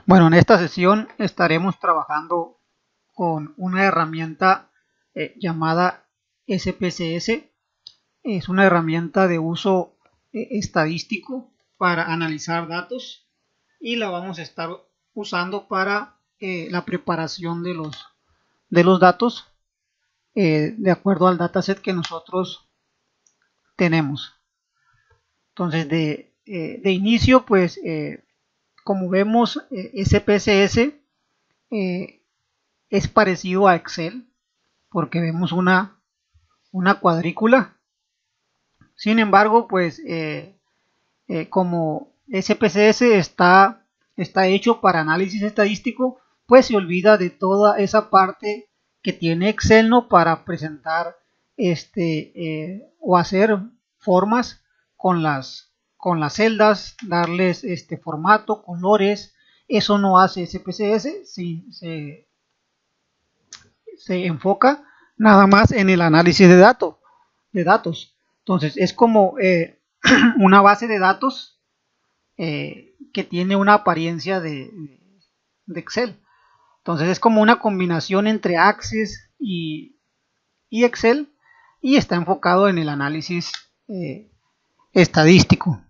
Bueno, en esta sesión estaremos trabajando con una herramienta llamada SPSS. Es una herramienta de uso estadístico para analizar datos y la vamos a estar usando para la preparación de los datos de acuerdo al dataset que nosotros tenemos. Entonces, de inicio, pues como vemos, SPSS es parecido a Excel porque vemos una cuadrícula. Sin embargo, pues como SPSS está hecho para análisis estadístico, pues se olvida de toda esa parte que tiene Excel, ¿no? Para presentar o hacer formas con las celdas, darles formato, colores. Eso no hace SPSS, se enfoca nada más en el análisis de datos. Entonces es como una base de datos que tiene una apariencia de Excel. Entonces es como una combinación entre Access y Excel, y está enfocado en el análisis estadístico.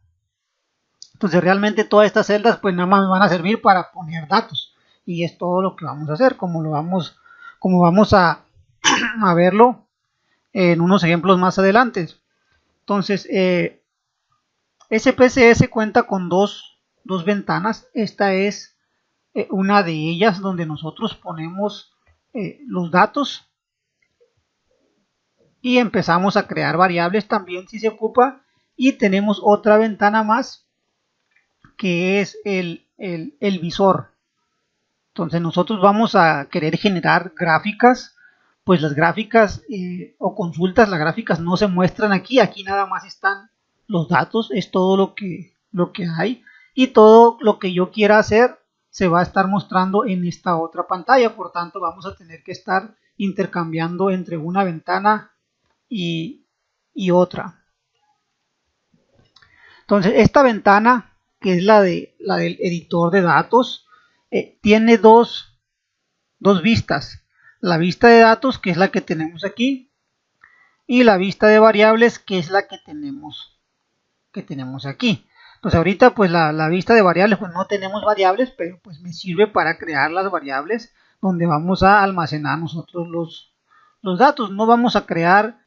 Entonces realmente todas estas celdas pues nada más van a servir para poner datos, y es todo lo que vamos a hacer, como vamos a verlo en unos ejemplos más adelante. Entonces SPSS cuenta con dos ventanas. Esta es una de ellas, donde nosotros ponemos los datos y empezamos a crear variables también si se ocupa, y tenemos otra ventana más que es el visor. Entonces nosotros vamos a querer generar gráficas. Pues las gráficas o consultas, las gráficas no se muestran aquí nada más están los datos, es todo lo que hay, y todo lo que yo quiera hacer se va a estar mostrando en esta otra pantalla. Por tanto, vamos a tener que estar intercambiando entre una ventana y otra. Entonces esta ventana, que es la del editor de datos, tiene dos vistas: la vista de datos, que es la que tenemos aquí, y la vista de variables, que es la que tenemos aquí. Pues ahorita pues la vista de variables, pues no tenemos variables, pero pues me sirve para crear las variables donde vamos a almacenar nosotros los datos. No vamos a crear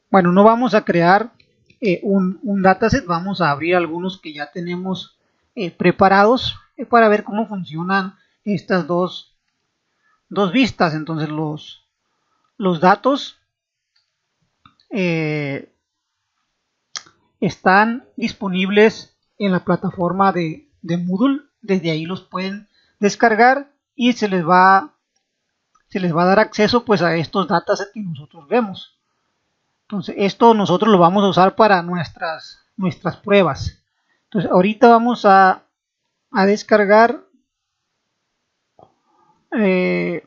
un dataset, vamos a abrir algunos que ya tenemos preparados para ver cómo funcionan estas dos vistas. Entonces los datos están disponibles en la plataforma de Moodle. Desde ahí los pueden descargar y se les va a dar acceso pues a estos datasets que nosotros vemos. Entonces esto nosotros lo vamos a usar para nuestras pruebas. Entonces ahorita vamos a descargar el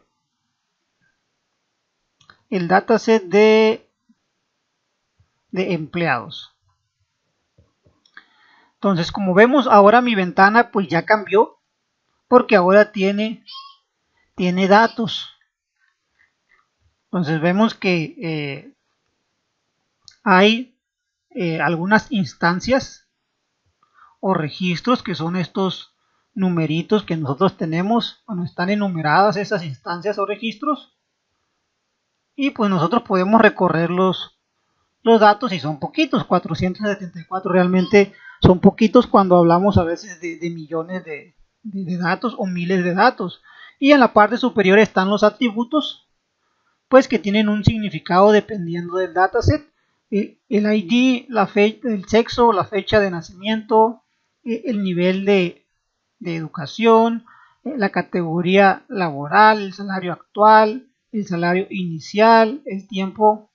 dataset de empleados. Entonces, como vemos, ahora mi ventana pues ya cambió, porque ahora tiene datos. Entonces vemos que hay algunas instancias o registros, que son estos numeritos que nosotros tenemos. Bueno, están enumeradas esas instancias o registros, y pues nosotros podemos recorrer los datos, y son poquitos. 474 realmente son poquitos cuando hablamos a veces de millones de datos o miles de datos. Y en la parte superior están los atributos, pues que tienen un significado dependiendo del dataset: el ID, la fecha, el sexo, la fecha de nacimiento, el nivel de educación, la categoría laboral, el salario actual, el salario inicial, el tiempo,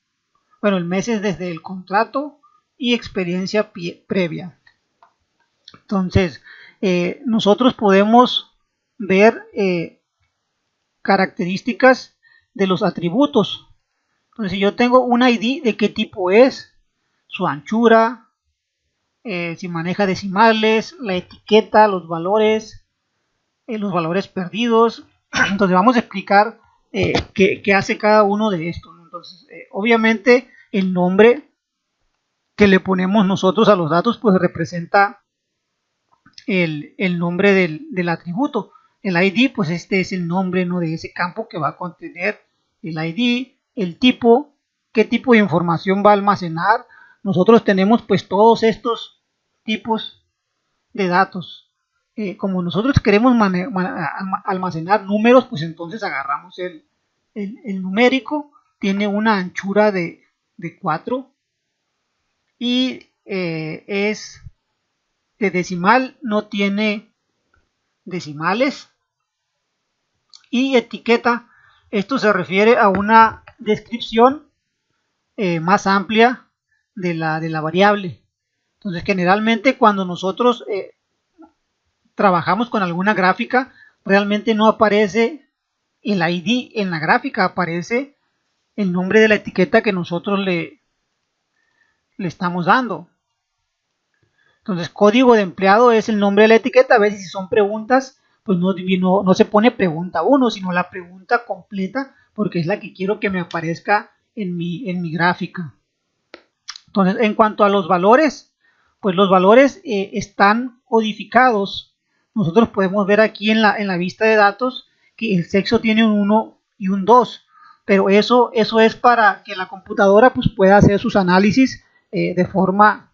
el meses desde el contrato, y experiencia previa. Entonces nosotros podemos ver características de los atributos. Entonces, si yo tengo un ID, ¿de qué tipo es? Su anchura, si maneja decimales, la etiqueta, los valores, los valores perdidos. Entonces vamos a explicar qué hace cada uno de estos, ¿no? Entonces, obviamente el nombre que le ponemos nosotros a los datos pues representa el nombre del atributo. El ID, pues este es el nombre, ¿no?, de ese campo que va a contener el ID, el tipo, qué tipo de información va a almacenar. Nosotros tenemos pues todos estos tipos de datos. Como nosotros queremos almacenar números, pues entonces agarramos el numérico, tiene una anchura de 4 y es de decimal, no tiene decimales. Y etiqueta, esto se refiere a una descripción más amplia de la variable. Entonces generalmente cuando nosotros trabajamos con alguna gráfica, realmente no aparece el ID en la gráfica, aparece el nombre de la etiqueta que nosotros le estamos dando. Entonces código de empleado es el nombre de la etiqueta. A veces si son preguntas, pues no se pone pregunta 1, sino la pregunta completa, porque es la que quiero que me aparezca en mi gráfica. Entonces, en cuanto a los valores, pues los valores están codificados. Nosotros podemos ver aquí en la vista de datos que el sexo tiene un 1 y un 2, pero eso es para que la computadora pues pueda hacer sus análisis de forma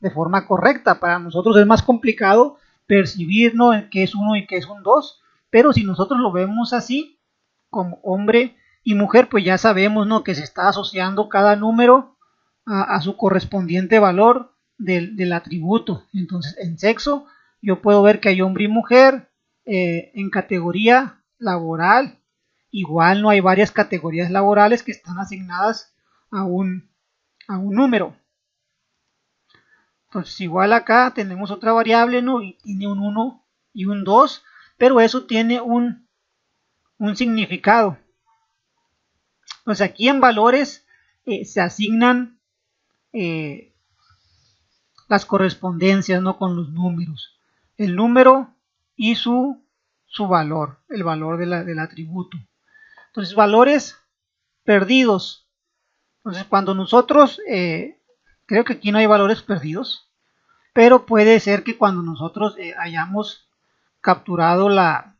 correcta. Para nosotros es más complicado percibir, ¿no?, qué es 1 y qué es un 2, pero si nosotros lo vemos así, como hombre y mujer, pues ya sabemos, ¿no?, que se está asociando cada número a su correspondiente valor del atributo. Entonces, en sexo, yo puedo ver que hay hombre y mujer. En categoría laboral, igual no hay varias categorías laborales que están asignadas a un número. Entonces, igual acá tenemos otra variable, ¿no?, y tiene un 1 y un 2, pero eso tiene un significado. Entonces, aquí en valores se asignan las correspondencias, ¿no?, con los números. El número y su valor, el valor del atributo. Entonces, valores perdidos. Entonces, cuando nosotros, creo que aquí no hay valores perdidos, pero puede ser que cuando nosotros hayamos capturado la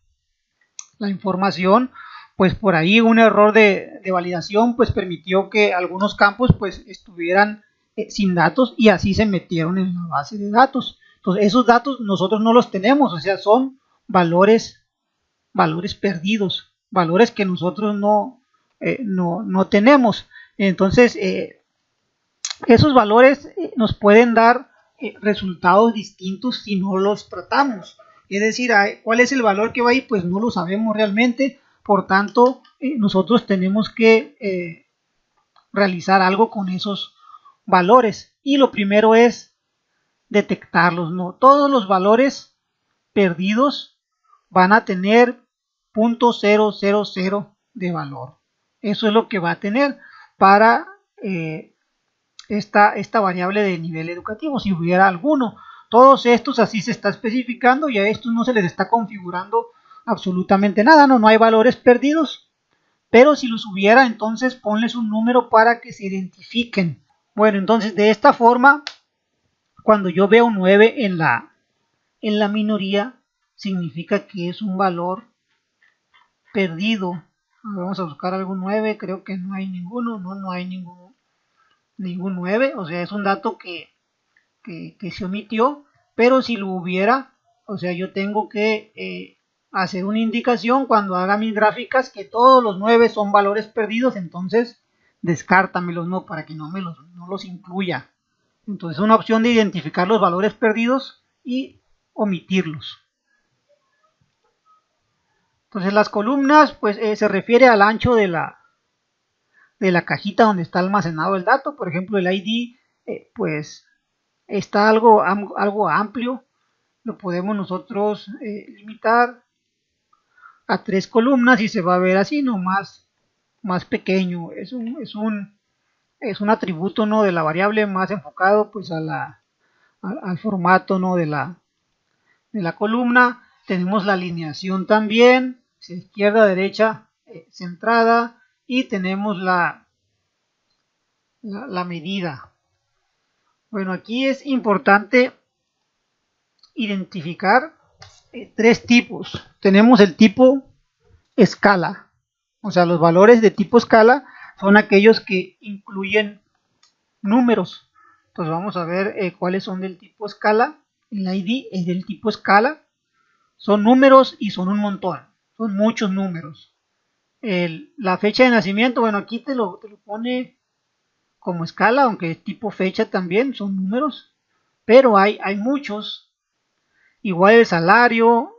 información, pues por ahí un error de validación pues permitió que algunos campos pues estuvieran sin datos y así se metieron en la base de datos. Entonces esos datos nosotros no los tenemos, o sea, son valores perdidos, valores que nosotros no tenemos. Entonces esos valores nos pueden dar resultados distintos si no los tratamos. Es decir, ¿cuál es el valor que va ahí? Pues no lo sabemos realmente. Por tanto, nosotros tenemos que realizar algo con esos valores. Y lo primero es detectarlos, ¿no? Todos los valores perdidos van a tener 0.000 de valor. Eso es lo que va a tener para esta variable de nivel educativo, si hubiera alguno. Todos estos así se está especificando y a estos no se les está configurando absolutamente nada, no hay valores perdidos, pero si los hubiera, entonces ponles un número para que se identifiquen. Bueno, entonces de esta forma, cuando yo veo 9 en la minoría, significa que es un valor perdido. Vamos a buscar algún 9, creo que no hay ninguno, no hay ningún 9, o sea, es un dato que se omitió, pero si lo hubiera, o sea, yo tengo que hacer una indicación cuando haga mis gráficas que todos los 9 son valores perdidos, entonces descártamelos, ¿no?, para que no los incluya. Entonces una opción de identificar los valores perdidos y omitirlos. Entonces las columnas pues se refiere al ancho de la cajita donde está almacenado el dato. Por ejemplo, el ID pues está algo amplio, lo podemos nosotros limitar a 3 columnas y se va a ver así, no más pequeño. Es un atributo, ¿no?, de la variable más enfocado pues al formato, ¿no?, de la columna. Tenemos la alineación también, izquierda, derecha, centrada, y tenemos la medida. Bueno, aquí es importante identificar tres tipos. Tenemos el tipo escala, o sea, los valores de tipo escala son aquellos que incluyen números. Entonces vamos a ver cuáles son del tipo escala. El ID es del tipo escala, son números y son un montón, son muchos números. La fecha de nacimiento, bueno, aquí te lo pone como escala, aunque es tipo fecha también, son números, pero hay muchos. Igual el salario,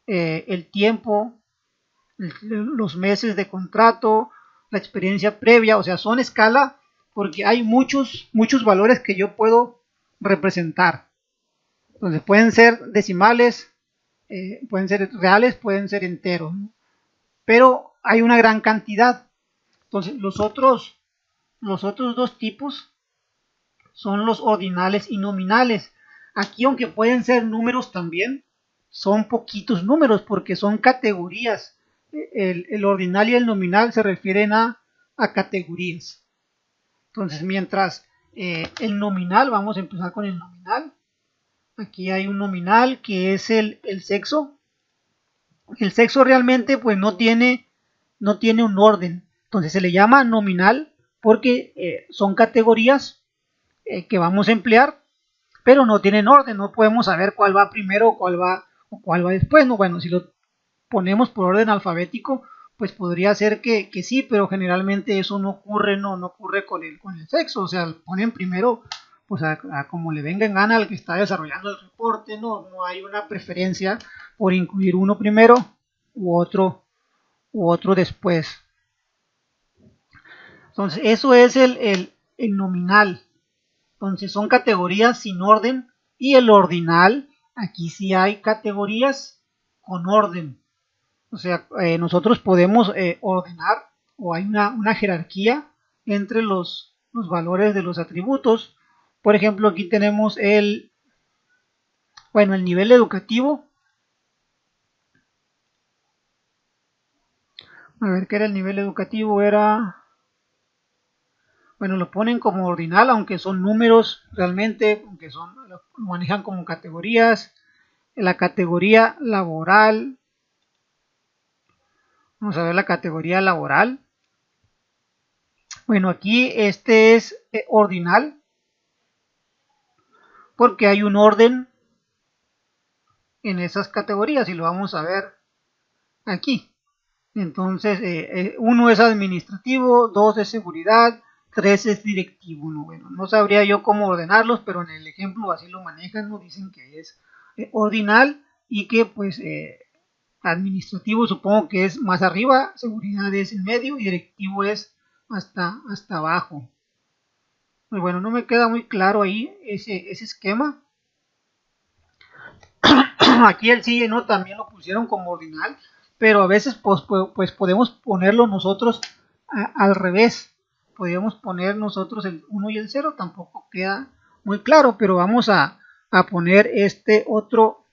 el tiempo, los meses de contrato, la experiencia previa, o sea, son escala porque hay muchos valores que yo puedo representar. Entonces pueden ser decimales, pueden ser reales, pueden ser enteros, ¿no? Pero hay una gran cantidad. Entonces los otros dos tipos son los ordinales y nominales. Aquí, aunque pueden ser números también, son poquitos números porque son categorías. El ordinal y el nominal se refieren a categorías. Entonces, mientras el nominal, vamos a empezar con el nominal. Aquí hay un nominal que es el sexo. El sexo realmente pues no tiene un orden. Entonces se le llama nominal porque son categorías que vamos a emplear, pero no tienen orden, no podemos saber cuál va primero o cuál va después, ¿no? Bueno, si lo ponemos por orden alfabético, pues podría ser que sí, pero generalmente eso no ocurre, no ocurre con el sexo, o sea, ponen primero pues a como le venga en gana al que está desarrollando el reporte, no hay una preferencia por incluir uno primero u otro después. Entonces, eso es el nominal. Entonces son categorías sin orden, y el ordinal, aquí sí hay categorías con orden. O sea, nosotros podemos ordenar, o hay una jerarquía entre los valores de los atributos. Por ejemplo, aquí tenemos el nivel educativo. A ver, ¿qué era el nivel educativo? Bueno, lo ponen como ordinal, aunque son números realmente, aunque lo manejan como categorías. La categoría laboral, vamos a ver la categoría laboral. Bueno, aquí este es ordinal porque hay un orden en esas categorías y lo vamos a ver aquí. Entonces, 1 es administrativo, 2 es seguridad, 3 es directivo. Bueno, no sabría yo cómo ordenarlos, pero en el ejemplo así lo manejan, ¿no? Dicen que es ordinal y que pues administrativo supongo que es más arriba, seguridad es en medio y directivo es hasta abajo. Pues bueno, no me queda muy claro ahí ese esquema. Aquí el sí y no también lo pusieron como ordinal, pero a veces pues podemos ponerlo nosotros al revés. Podríamos poner nosotros el 1 y el 0, tampoco queda muy claro, pero vamos a poner este otro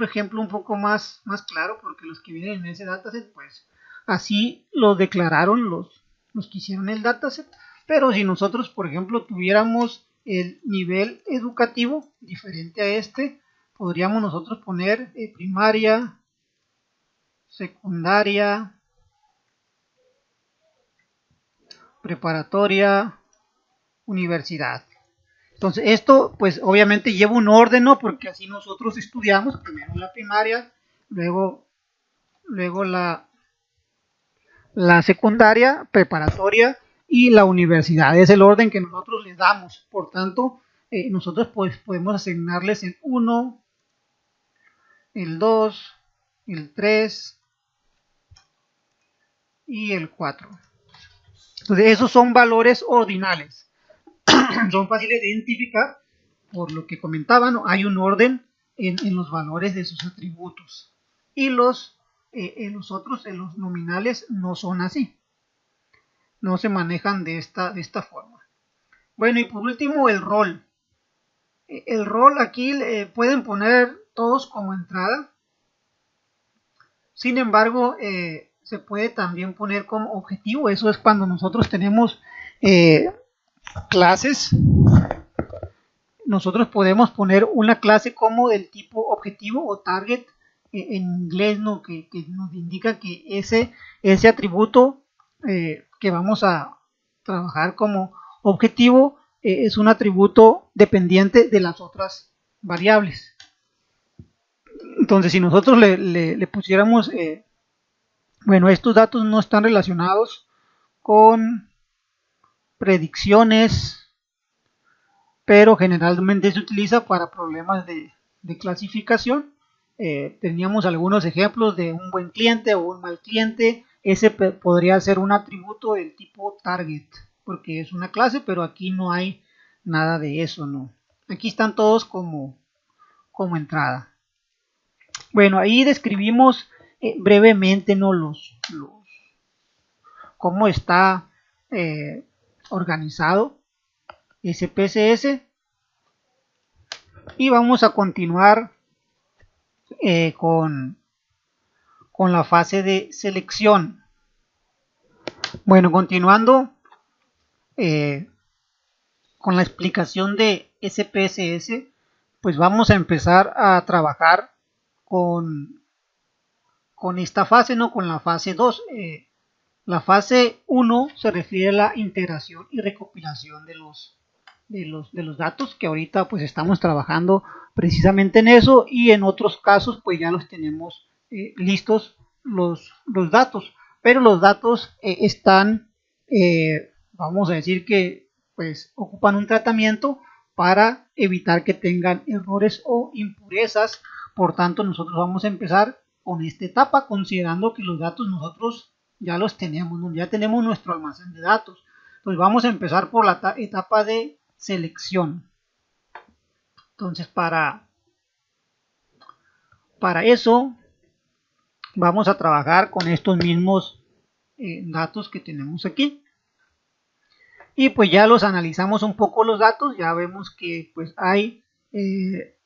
ejemplo un poco más claro, porque los que vienen en ese dataset pues así lo declararon los que hicieron el dataset. Pero si nosotros, por ejemplo, tuviéramos el nivel educativo diferente a este, podríamos nosotros poner primaria, secundaria, preparatoria, universidad. Entonces esto pues obviamente lleva un orden, ¿no? Porque así nosotros estudiamos primero la primaria, luego la secundaria, preparatoria y la universidad. Es el orden que nosotros les damos. Por tanto, nosotros pues podemos asignarles el 1, el 2, el 3 y el 4. Entonces, esos son valores ordinales. Son fáciles de identificar por lo que comentaba, ¿no? Hay un orden en los valores de sus atributos. Y los otros, en los nominales, no son así. No se manejan de esta forma. Bueno, y por último el rol. El rol aquí pueden poner todos como entrada. Sin embargo, se puede también poner como objetivo. Eso es cuando nosotros tenemos clases. Nosotros podemos poner una clase como del tipo objetivo o target en inglés, ¿no? que nos indica que ese atributo que vamos a trabajar como objetivo es un atributo dependiente de las otras variables. Entonces, si nosotros le pusiéramos, bueno, estos datos no están relacionados con predicciones, pero generalmente se utiliza para problemas de clasificación. Teníamos algunos ejemplos de un buen cliente o un mal cliente. Ese podría ser un atributo del tipo target, porque es una clase, pero aquí no hay nada de eso, ¿no? Aquí están todos como entrada. Bueno, ahí describimos brevemente, ¿no? Cómo está organizado SPSS, y vamos a continuar con la fase de selección. Bueno, continuando con la explicación de SPSS, pues vamos a empezar a trabajar con esta fase, ¿no? Con la fase 2. La fase 1 se refiere a la integración y recopilación de los datos, que ahorita pues estamos trabajando precisamente en eso, y en otros casos pues ya los tenemos listos los datos, pero los datos están, vamos a decir que pues ocupan un tratamiento para evitar que tengan errores o impurezas. Por tanto, nosotros vamos a empezar con esta etapa considerando que los datos nosotros ya los tenemos, ¿no? Ya tenemos nuestro almacén de datos. Entonces vamos a empezar por la etapa de selección. Entonces para eso vamos a trabajar con estos mismos datos que tenemos aquí. Y pues ya los analizamos un poco los datos, ya vemos que pues hay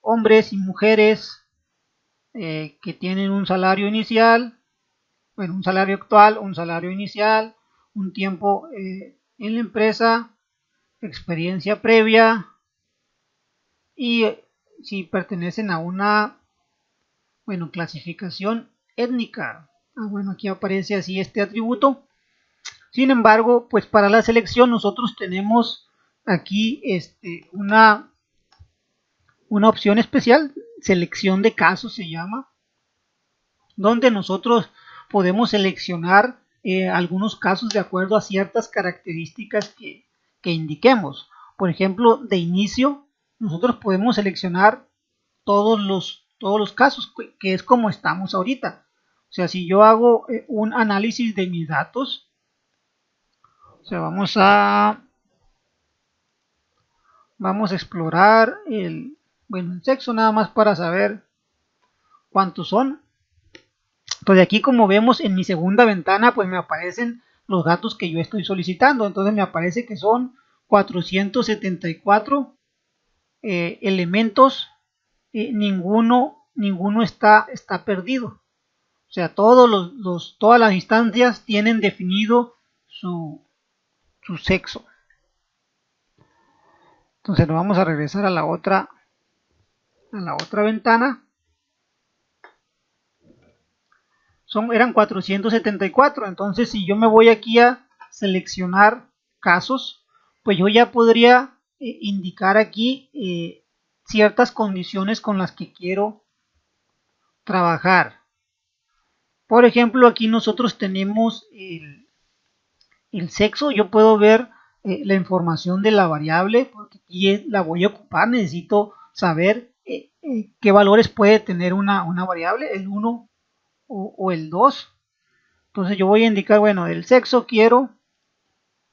hombres y mujeres que tienen un salario inicial, bueno, un salario actual, un salario inicial, un tiempo en la empresa, experiencia previa, y si pertenecen a una, bueno, clasificación étnica. Bueno, aquí aparece así este atributo. Sin embargo, pues para la selección nosotros tenemos aquí una opción especial, selección de casos se llama, donde nosotros podemos seleccionar algunos casos de acuerdo a ciertas características que indiquemos. Por ejemplo, de inicio, nosotros podemos seleccionar todos los casos, que es como estamos ahorita. O sea, si yo hago un análisis de mis datos, o sea, vamos a explorar el sexo, nada más para saber cuántos son. Entonces aquí, como vemos en mi segunda ventana, pues me aparecen los datos que yo estoy solicitando. Entonces me aparece que son 474 elementos, ninguno está perdido. O sea, todas las instancias tienen definido su sexo. Entonces nos vamos a regresar a la otra ventana. Eran 474. Entonces, si yo me voy aquí a seleccionar casos, pues yo ya podría indicar aquí ciertas condiciones con las que quiero trabajar. Por ejemplo, aquí nosotros tenemos el sexo. Yo puedo ver la información de la variable, porque aquí la voy a ocupar. Necesito saber qué valores puede tener una variable, el 1 o el 2. Entonces yo voy a indicar, bueno, del sexo quiero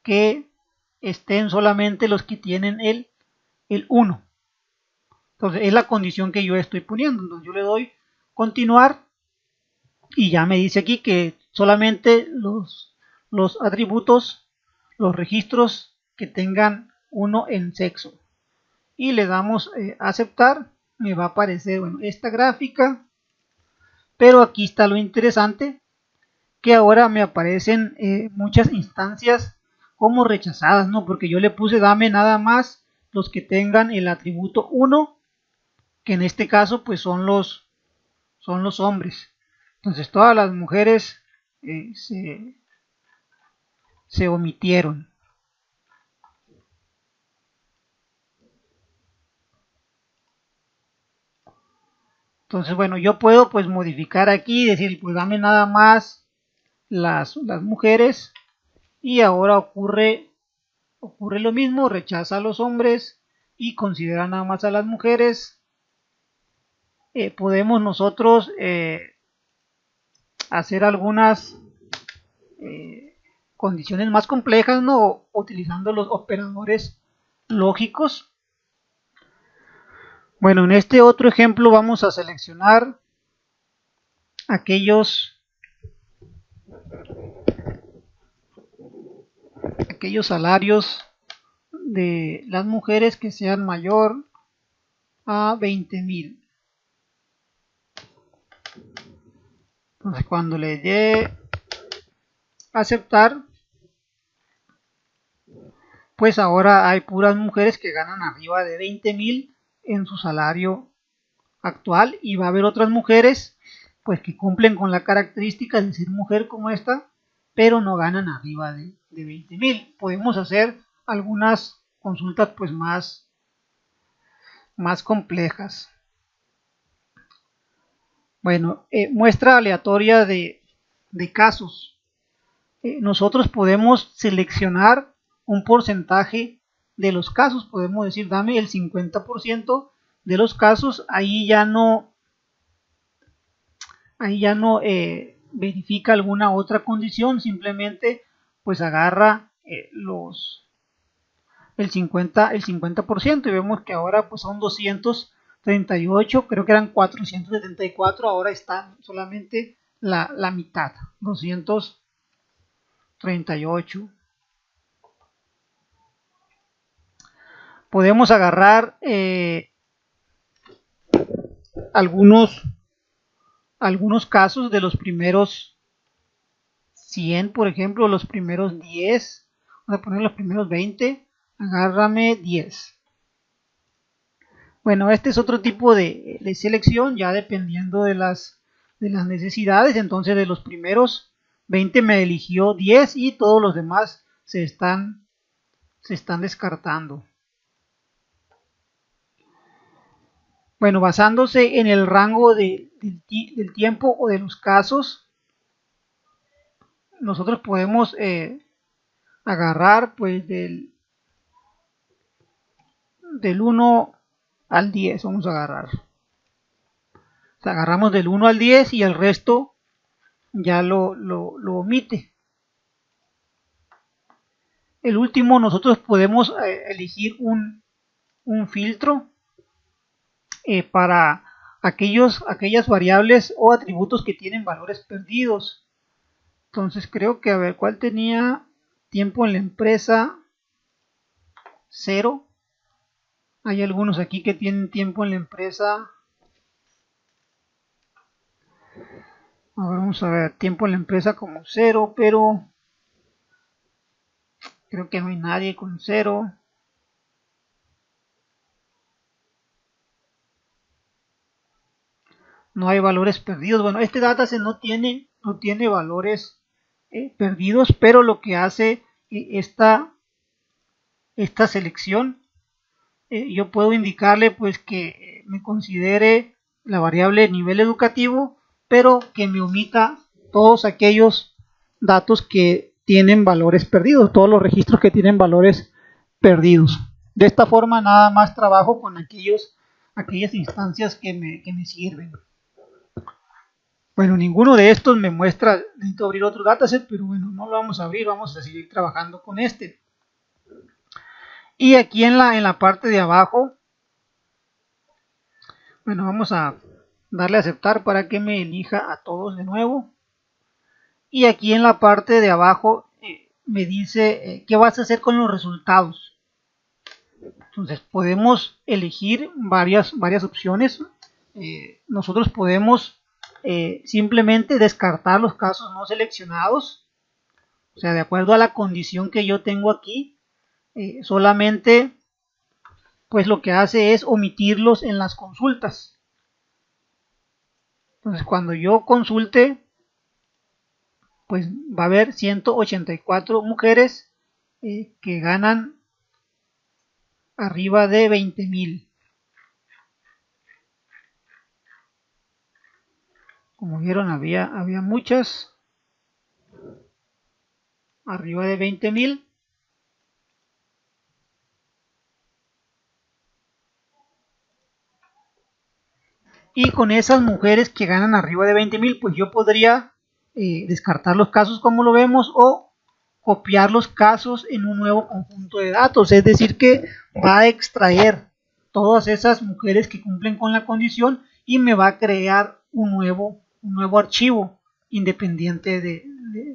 que estén solamente los que tienen el 1. Entonces es la condición que yo estoy poniendo. Entonces yo le doy continuar y ya me dice aquí que solamente los atributos, los registros que tengan 1 en sexo. Y le damos aceptar. me va a aparecer, bueno, esta gráfica, pero aquí está lo interesante, que ahora me aparecen muchas instancias como rechazadas, ¿no? Porque yo le puse dame nada más los que tengan el atributo 1, que en este caso pues son los hombres. Entonces todas las mujeres se omitieron. Entonces, bueno, yo puedo pues modificar aquí, decir, pues dame nada más las mujeres, y ahora ocurre lo mismo, rechaza a los hombres y considera nada más a las mujeres. Podemos nosotros hacer algunas condiciones más complejas, ¿no? Utilizando los operadores lógicos. Bueno, en este otro ejemplo vamos a seleccionar aquellos salarios de las mujeres que sean mayor a 20,000. Entonces cuando le dé aceptar, pues ahora hay puras mujeres que ganan arriba de 20,000 en su salario actual, y va a haber otras mujeres pues que cumplen con la característica de ser mujer como esta, pero no ganan arriba de 20,000. Podemos hacer algunas consultas pues más complejas. Bueno, muestra aleatoria de casos. Nosotros podemos seleccionar un porcentaje de los casos. Podemos decir, dame el 50% de los casos. Ahí ya no verifica alguna otra condición, simplemente pues agarra el 50%, y vemos que ahora pues son 238, creo que eran 474, ahora está solamente la mitad, 238. Podemos agarrar algunos casos de los primeros 100, por ejemplo, los primeros 10, vamos a poner los primeros 20, agárrame 10. Bueno, este es otro tipo de selección, ya dependiendo de las necesidades. Entonces de los primeros 20 me eligió 10 y todos los demás se están descartando. Bueno, basándose en el rango del tiempo o de los casos, nosotros podemos agarrar pues del 1 al 10, vamos a agarrar. O sea, agarramos del 1 al 10 y el resto ya lo omite. El último, nosotros podemos elegir un filtro para aquellas variables o atributos que tienen valores perdidos. Entonces creo que, a ver, ¿cuál tenía tiempo en la empresa? 0. Hay algunos aquí que tienen tiempo en la empresa. Ahora vamos a ver, tiempo en la empresa como 0, pero creo que no hay nadie con 0. No hay valores perdidos. Bueno, este dataset no tiene valores perdidos, pero lo que hace esta selección, yo puedo indicarle pues que me considere la variable nivel educativo, pero que me omita todos aquellos datos que tienen valores perdidos, todos los registros que tienen valores perdidos. De esta forma nada más trabajo con aquellas instancias que me sirven. Bueno, ninguno de estos me muestra, necesito abrir otro dataset, pero bueno, no lo vamos a abrir, vamos a seguir trabajando con este. Y aquí en la parte de abajo, bueno, vamos a darle a aceptar para que me elija a todos de nuevo. Y aquí en la parte de abajo me dice qué vas a hacer con los resultados. Entonces podemos elegir varias opciones. Nosotros podemos simplemente descartar los casos no seleccionados. O sea, de acuerdo a la condición que yo tengo aquí, solamente pues lo que hace es omitirlos en las consultas. Entonces cuando yo consulte, pues va a haber 184 mujeres que ganan arriba de 20,000. Como vieron, había muchas arriba de 20,000. Y con esas mujeres que ganan arriba de 20,000, pues yo podría descartar los casos como lo vemos o copiar los casos en un nuevo conjunto de datos. Es decir, que va a extraer todas esas mujeres que cumplen con la condición y me va a crear un nuevo archivo independiente de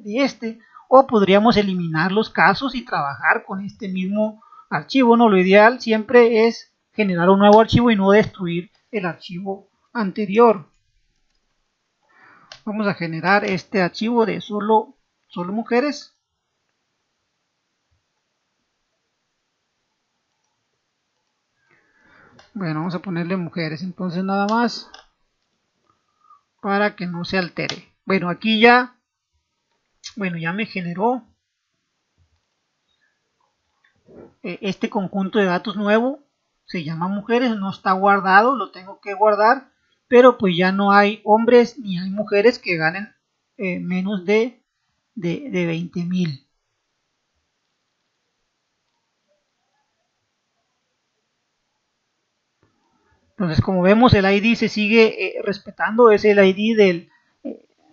este. O podríamos eliminar los casos y trabajar con este mismo archivo, ¿no? Lo ideal siempre es generar un nuevo archivo y no destruir el archivo anterior. Vamos a generar este archivo de solo mujeres. Bueno, vamos a ponerle mujeres, entonces nada más para que no se altere. Bueno, aquí ya me generó este conjunto de datos nuevo. Se llama mujeres, no está guardado, lo tengo que guardar, pero pues ya no hay hombres ni hay mujeres que ganen menos de 20,000. Entonces, como vemos, el ID se sigue respetando, es el ID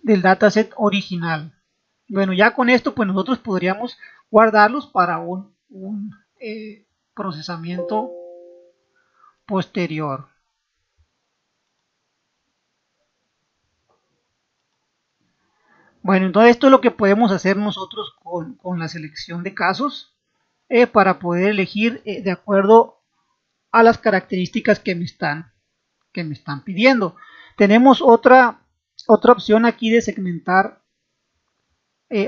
del dataset original. Bueno, ya con esto, pues nosotros podríamos guardarlos para un procesamiento posterior. Bueno, entonces esto es lo que podemos hacer nosotros con la selección de casos para poder elegir de acuerdo a las características que me están pidiendo. Tenemos otra opción aquí de segmentar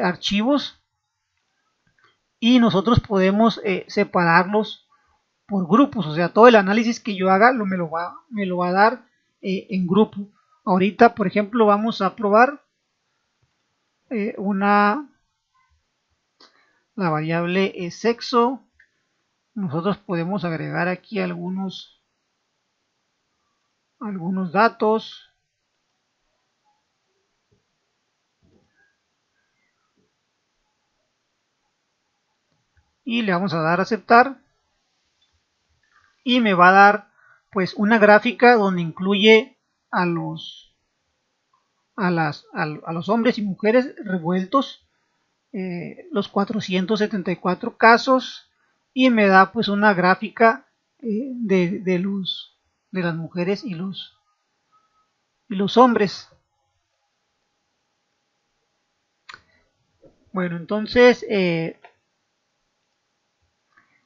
archivos y nosotros podemos separarlos por grupos. O sea, todo el análisis que yo haga me lo va a dar en grupo. Ahorita, por ejemplo, vamos a probar la variable sexo. Nosotros podemos agregar aquí algunos datos. Y le vamos a dar a aceptar. Y me va a dar pues una gráfica donde incluye a los hombres y mujeres revueltos, los 474 casos, y me da pues una gráfica de las mujeres y los hombres. Bueno, entonces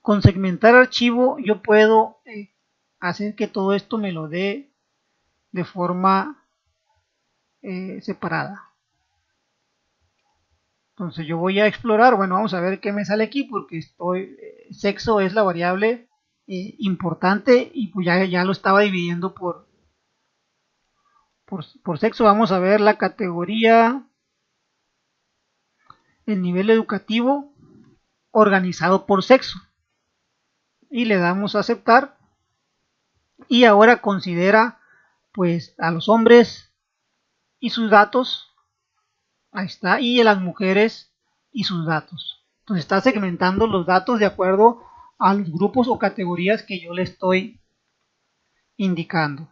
con segmentar archivo yo puedo hacer que todo esto me lo dé de forma separada. Entonces yo voy a explorar, bueno, vamos a ver qué me sale aquí, porque sexo es la variable importante y pues ya lo estaba dividiendo por sexo. Vamos a ver la categoría, el nivel educativo organizado por sexo. Y le damos a aceptar. Y ahora considera pues a los hombres y sus datos. Ahí está. Y a las mujeres y sus datos. Entonces está segmentando los datos de acuerdo a los grupos o categorías que yo le estoy indicando.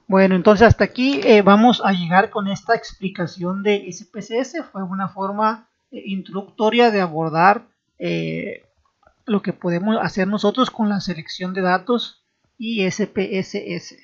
Bueno, entonces hasta aquí vamos a llegar con esta explicación de SPSS. Fue una forma introductoria de abordar lo que podemos hacer nosotros con la selección de datos y SPSS.